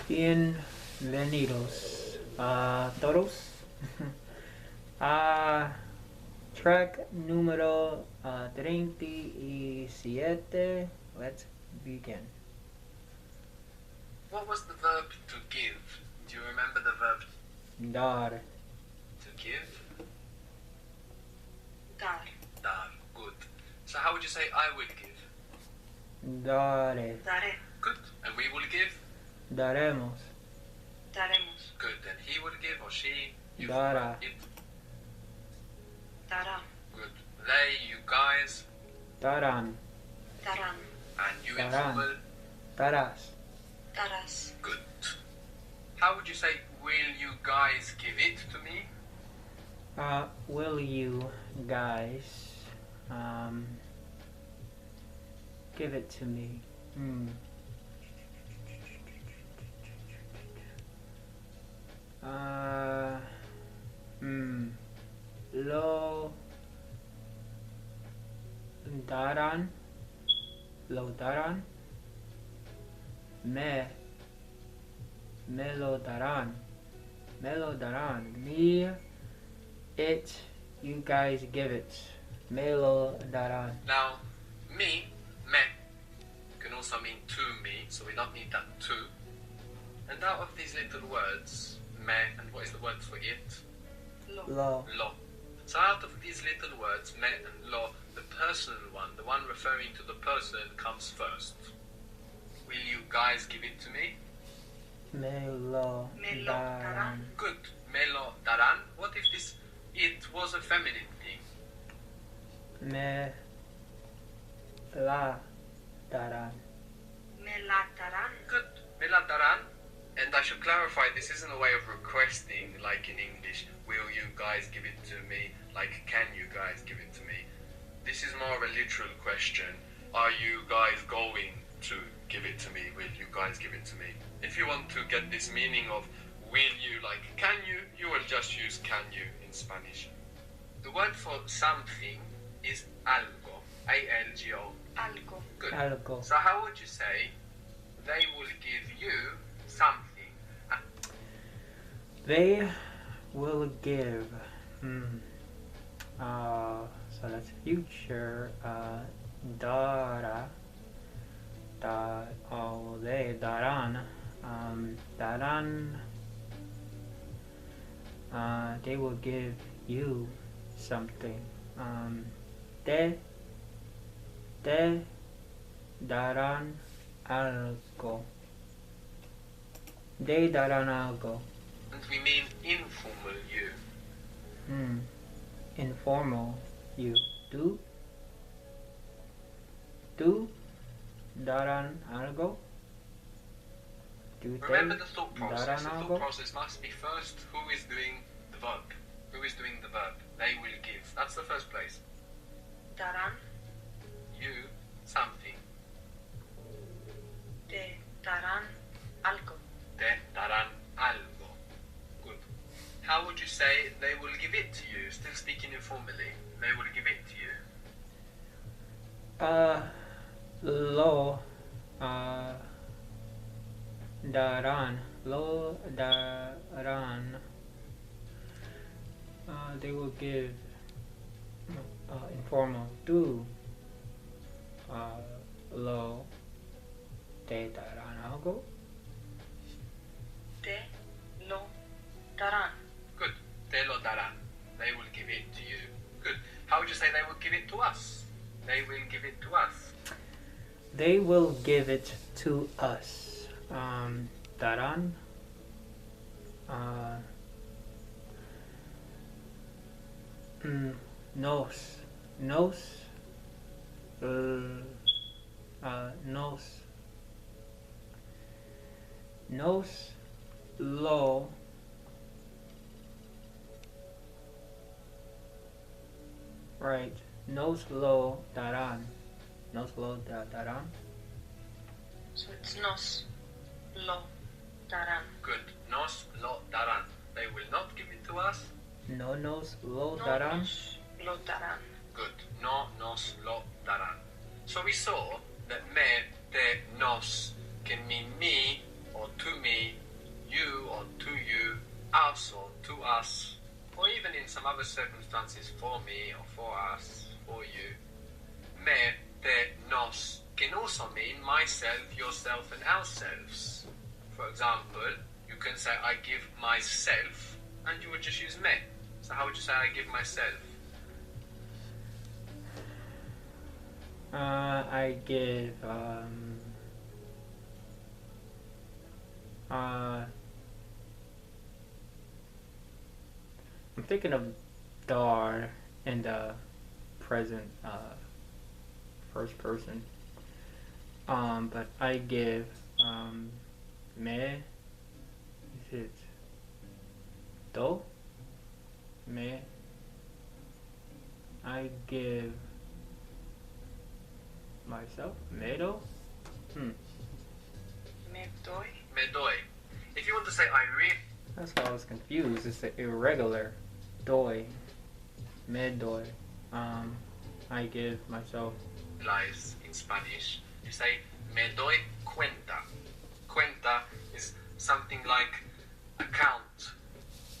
Bienvenidos a todos. Track número 37. Let's begin. What was the verb to give? Do you remember the verb Dar. to give? Dar. Dar. Good. So how would you say I will give? Dare. Daré. Good. And we will give? Daremos. Daremos. Good. And he will give or she? You Dara. It. Dará. Good. They, you guys, Darán. Darán. and you Darán. informal? Darás. Darás. Good. How would you say, will you guys give it to me? Will you guys give it to me? Lo darán. Lo darán. Me lo darán. Me lo darán. Me, it, you guys give it. Me lo darán. Now, me, can also mean to me, so we don't need that to. And out of these little words, me, and what is the word for it? Lo. Lo. So out of these little words, me and lo, the personal one, the one referring to the person, comes first. Will you guys give it to me? Me lo Me lo darán. Good. Me lo darán. What if this it was a feminine thing? Me la darán. Me la darán. Good. Me la darán. And I should clarify, this isn't a way of requesting, like in English, will you guys give it to me? Like, can you guys give it to me? This is more of a literal question. Are you guys going to give it to me? Will you guys give it to me? If you want to get this meaning of will you, like can you will just use can you in Spanish. The word for something is algo. A-L-G-O. Algo. Good. Algo. So how would you say they will give you something? They will give. So that's future. Dara. They darán. Darán. They will give you something. Te darán algo. They darán algo. And we mean informal you. Informal you. Do darán algo? Do Remember they the thought process. darán The algo? thought process must be first who is doing the verb. Who is doing the verb? They will give. That's the first place. Darán. You something. Te darán algo. Te darán algo. Good. How would you say they will give it to you? Still speaking informally. They will give it to you. Lo darán. Lo darán. They will give informal. Do lo te darán algo? Te lo darán. Good. Te lo darán. They will give it to you. Good. How would you say they will give it to us? They will give it to us. They will give it to us. Darán. Nos. Nos. Nos. Nos lo right. Nos lo darán. Nos lo darán. So it's nos lo darán. Good. Nos lo darán. They will not give it to us. No nos lo No darán. nos lo darán. Good. No nos lo darán. So we saw that me, te, nos can mean me or to me other circumstances for me or for us, for you. Me, te, nos can also mean myself, yourself, and ourselves. For example, you can say I give myself, and you would just use me. So how would you say I give myself? I give I'm thinking of dar in the present first person. But I give me, is it do? Me. I give myself medo. Me doy. Me doy. If you want to say I That's why I was confused. It's the irregular doy. Me doy. I give myself. realize in Spanish, you say me doy cuenta. Cuenta is something like account,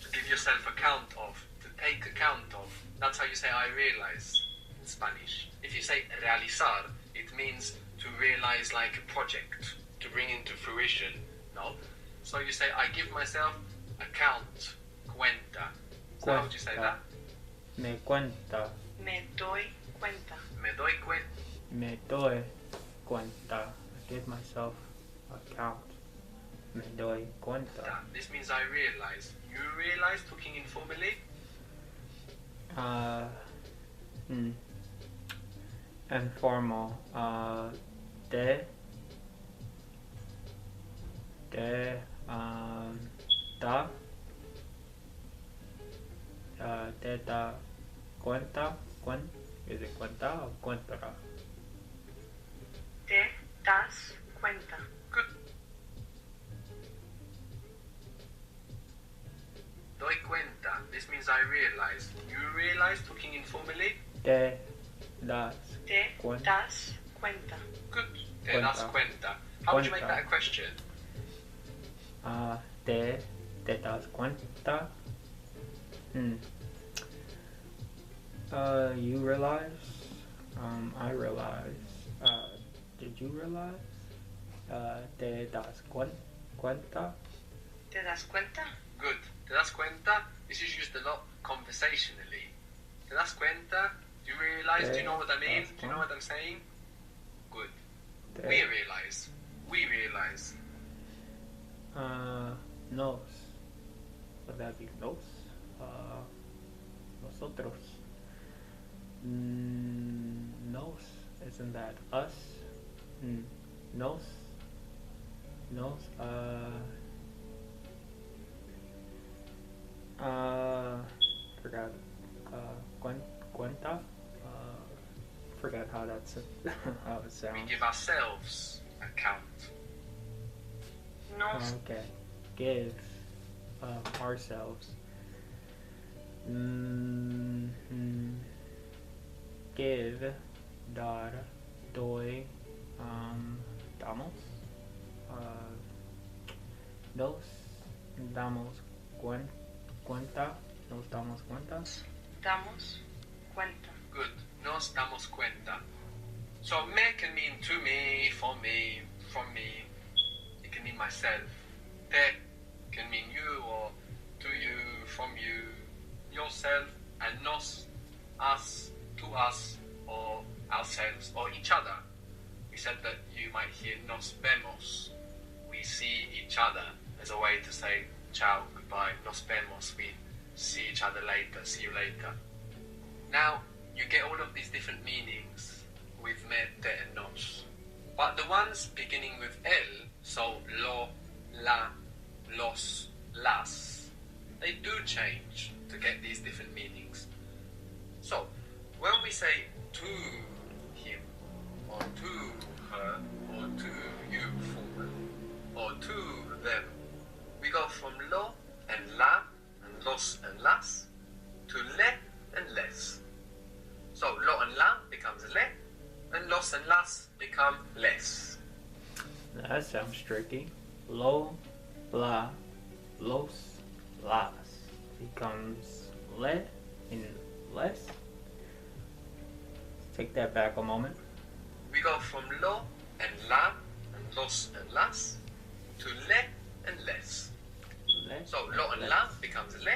to give yourself account of, to take account of. That's how you say I realize in Spanish. If you say realizar, it means to realize like a project, to bring into fruition. No? So you say I give myself account, cuenta. So how would you say that? Me cuenta. Me doy cuenta. Me doy cuenta. Me doy cuenta. I give myself account. Me doy cuenta. This means I realize. You realize, talking informally? Informal. Te da. Te da cuenta. Is it cuenta or cuenta? Te das cuenta. Good. Doy cuenta. This means I realize. You realize, talking informally? Te das Te cuenta. das cuenta. Good. Te das cuenta. How would you make Cuenta. that a question? Te das cuenta. You realize. I realize. Did you realize? Te das cuenta. Te das cuenta. Good. Te das cuenta? This is used a lot conversationally. Te das cuenta? Do you realize? Do you know what I mean? Do you know what I'm saying? Good. We realize. We realize. Nos. Would that be nos? Nosotros. Nos. Isn't that us? Nos. Nos. Forgot. Cuenta. Forgot how that's how it sounds. We give ourselves account. Nos Okay. Give ourselves. Give. Dar. Doy. Damos. Nos damos cuenta. Nos damos cuenta. damos cuenta. Good. Nos damos cuenta. So me can mean to me, for me, from me. It can mean myself. Te can mean you or to you, from you, yourself, and nos, us, to us, or ourselves, or each other. We said that you might hear nos vemos. We see each other as a way to say ciao, goodbye, nos vemos. We see each other later, see you later. Now, you get all of these different meanings with me, te, and nos. But the ones beginning with el, so lo, la, los, las, they do change to get these different meanings. So, when we say to him, or to her, or to you, formal, or to them, we go from lo and la, and los and las, to le and les. So, lo and la becomes le, and los and las become les. That sounds tricky. Lo, la, los, las becomes le, in less. Take that back a moment. We go from lo and la and los and las to le and less. Less. So lo and la becomes le,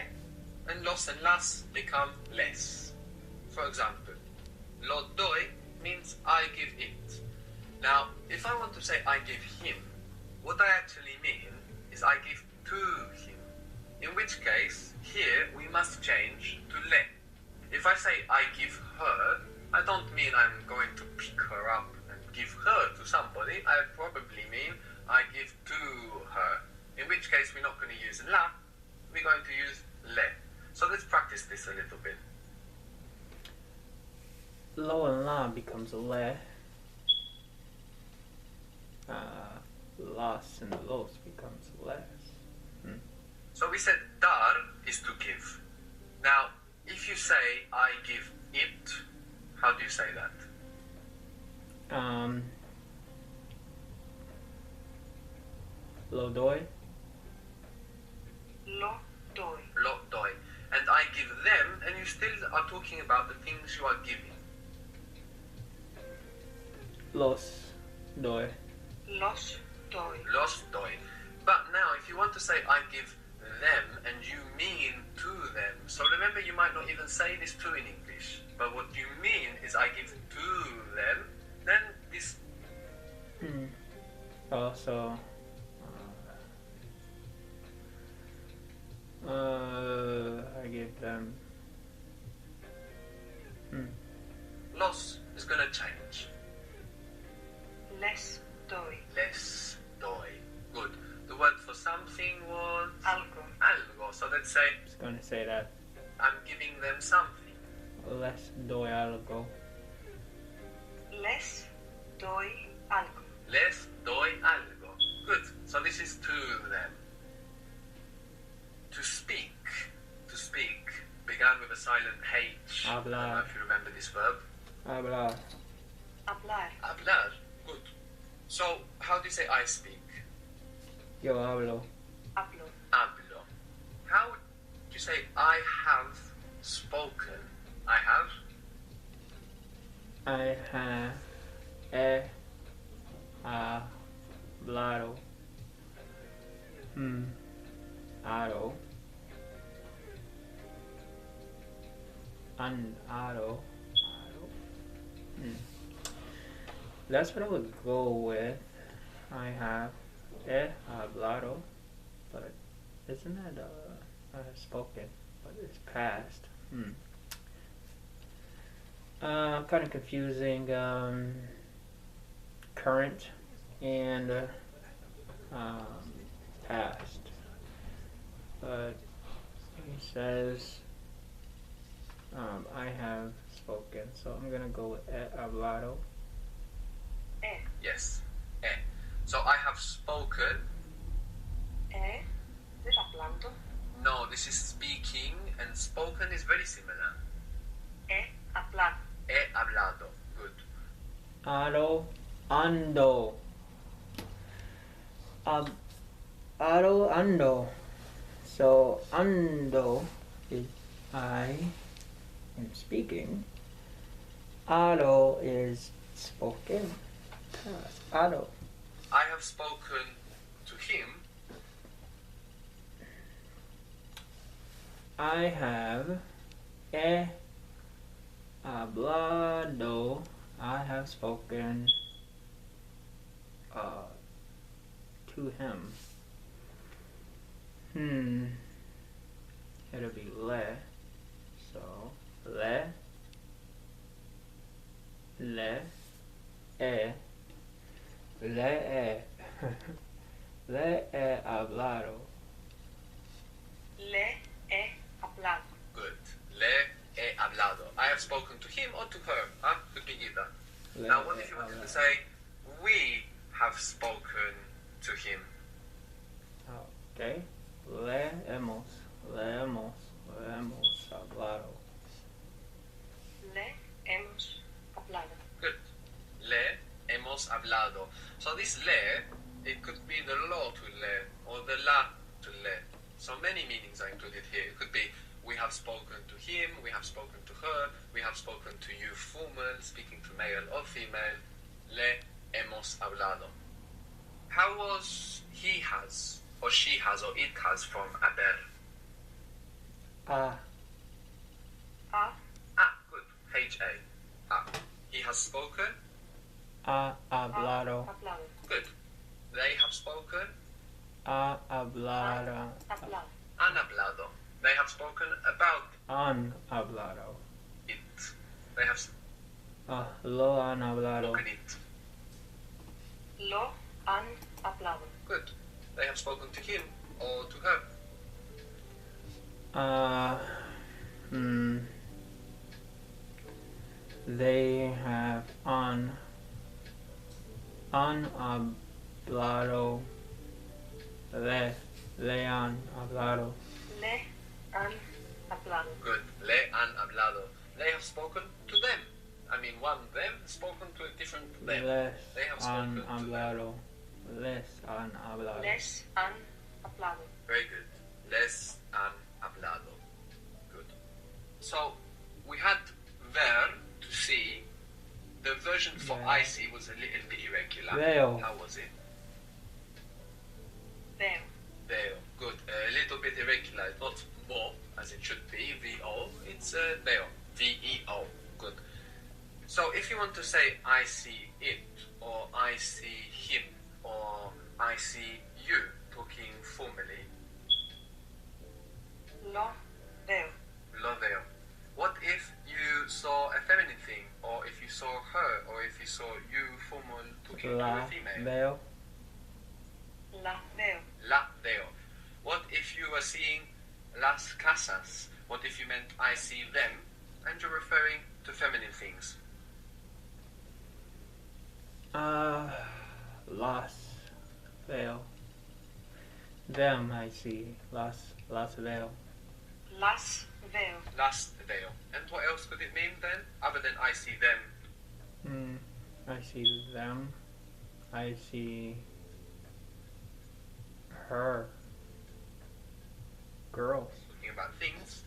and los and las become less. For example, lo doy means I give it. Now, if I want to say I give him, what I actually mean is I give to him. In which case, here we must change to le. If I say I give her, I don't mean I'm going to pick her up and give her to somebody. I probably mean I give to her. In which case we're not going to use la, we're going to use le. So let's practice this a little bit. Lo and la becomes le. Las and los becomes less. So we said dar is to give. Now, if you say I give it, how do you say that? Lo doy. Lo doy. Lo doy. And I give them, and you still are talking about the things you are giving. Los doy. Los doy. Los doy. But now, if you want to say I give them, and you mean to them, so remember you might not even say this to in English, but what you mean is I give to them, then this... Also, I give them. Los is going to change. Les doy. Les doy. Good. The word for something was... Algo. Algo. So let's say, I was going to say that. I'm giving them something. Les doy algo. Les doy algo. Les doy algo. Good. So this is to them. To speak. To speak began with a silent H. I don't know if you remember this verb. Hablar. Hablar. Hablar. Good. So, how do you say I speak? Yo hablo. Hablo. Hablo. How do you say I have spoken? I have? I have hablado. Aro. Aro. That's what I would go with. I have hablado, but isn't that spoken? But it's past. Kind of confusing. Current and past. But he says I have spoken, so I'm gonna go with hablado. Yes. So I have spoken. ¿Es hablando? No, this is speaking, and spoken is very similar. He hablado. He hablado. Good. Ando. Ando. So ando is I am speaking. Ado is spoken. Ado. I have spoken to him. I have hablado. I have spoken to him. It'll be le. So le le hablado. Le he hablado. Good. Le he hablado. I have spoken to him or to her. Huh? Could be either. Now, what if you wanted to say, we have spoken to him? Okay. Le hemos hablado. Le hemos hablado. Good. Le hemos hablado. So this le, it could be the lo to le or the la to le. So many meanings are included here. It could be we have spoken to him, we have spoken to her, we have spoken to you formal, speaking to male or female. Le hemos hablado. How was he has, or she has, or it has from haber? A. Ha Good. H-A. He has spoken. Hablado. hablado. Good. They have spoken. Hablado. Hablado. Han hablado. They have spoken about Han hablado. it. They have Lo han hablado. spoken it. Lo han hablado. Good. They have spoken to him or to her. They have han hablado. Le han hablado. Le han hablado. Good. Le han hablado. They have spoken to them. I mean, one them spoken to a different them. Les They have han spoken to them. hablado. Les han hablado. Les han hablado. Very good. Les han hablado. Good. So, we had ver to see. The version for Yeah. I see was a little bit irregular. Veo. How was it? Veo. Veo. Good. A little bit irregular. It's not more, as it should be. V-O. It's veo. V-E-O. Good. So if you want to say I see it, or I see him, or I see you, talking formally, Lo veo. lo veo. What if you saw a feminine thing, or if you saw her, or if you saw you formal talking to La a female? veo. La veo. La veo. What if you were seeing las casas? What if you meant I see them, and you're referring to feminine things? Las veo. Them I see. Las veo. Las veo. Las veo. And what else could it mean then, other than I see them? I see them. I see her. Girls. Talking about things.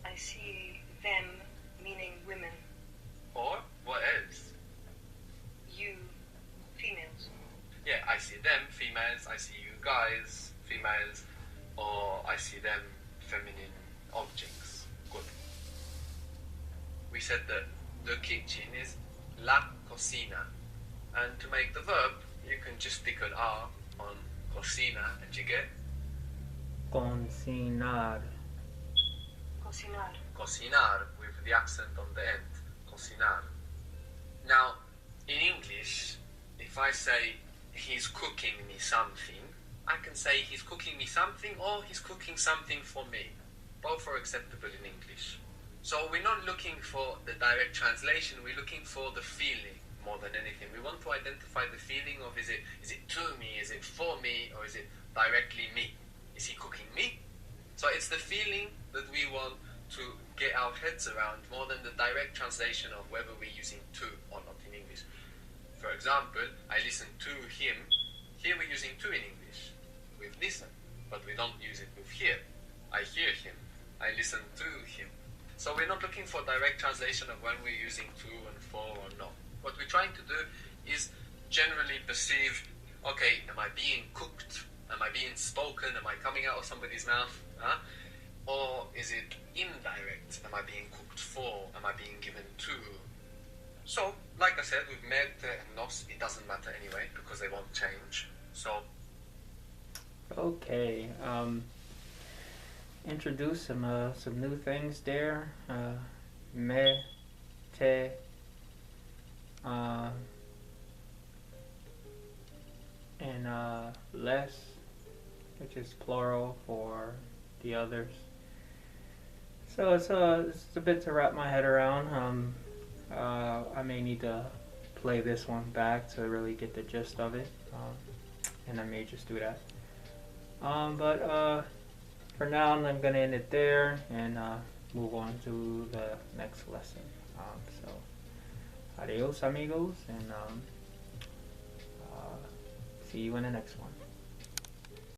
I see them, meaning women. Or what else? You, females. Yeah, I see them, females. I see you guys, females. Or I see them, feminine objects. Good. We said that the kitchen is la cocina. And to make the verb, you can just stick an R on cocina and you get Cocinar. Cocinar. cocinar with the accent on the end. Cocinar. Now, in English, if I say he's cooking me something, I can say he's cooking me something or he's cooking something for me. Both are acceptable in English. So we're not looking for the direct translation, we're looking for the feeling more than anything. We want to identify the feeling of is it to me, is it for me, or is it directly me? Is he cooking me? So it's the feeling that we want to get our heads around more than the direct translation of whether we're using to or not in English. For example, I listen to him. Here we're using to in English with listen, but we don't use it with hear. I hear him. I listen to him. So we're not looking for direct translation of when we're using to and for or not. What we're trying to do is generally perceive, okay, am I being cooked? Am I being spoken? Am I coming out of somebody's mouth? Huh? Or is it indirect? Am I being cooked for? Am I being given to? So, like I said, with mete and nos, it doesn't matter anyway, because they won't change. So, Okay. Introduce some new things there. Me, te, and les, which is plural for the others. So it's a bit to wrap my head around. I may need to play this one back to really get the gist of it, and I may just do that. But for now, I'm gonna end it there and move on to the next lesson. So, adios, amigos, and see you in the next one.